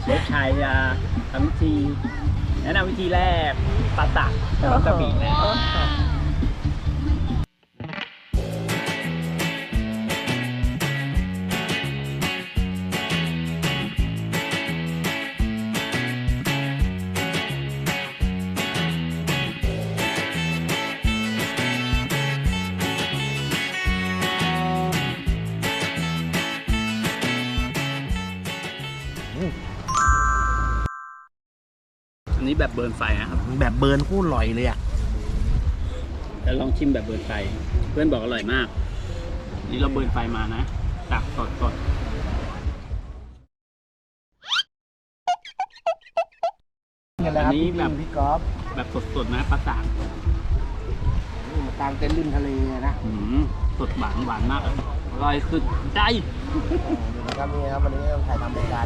เชฟชายจะทำวิธีแนะนำวิธีแรกปลาตักแล้วก็กระบี่แรกอันนี้แบบเบิร์นไฟนะครับ แบบเบิร์นคู่อร่อยเลยอ่ะ แล้วลองชิมแบบเบิร์นไฟเพื่อนบอกอร่อยมากนี่เราเบิร์นไฟมานะตักสดอันนี้แบบ พี่ก๊อฟ แบบสดๆนะปลาตัก มากางเต็นท์ริมทะเลนะ สดหวานมากอร่อยสุดใจ เดี๋ยวนะครับนี่ครับวันนี้ถ่ายทำรายการ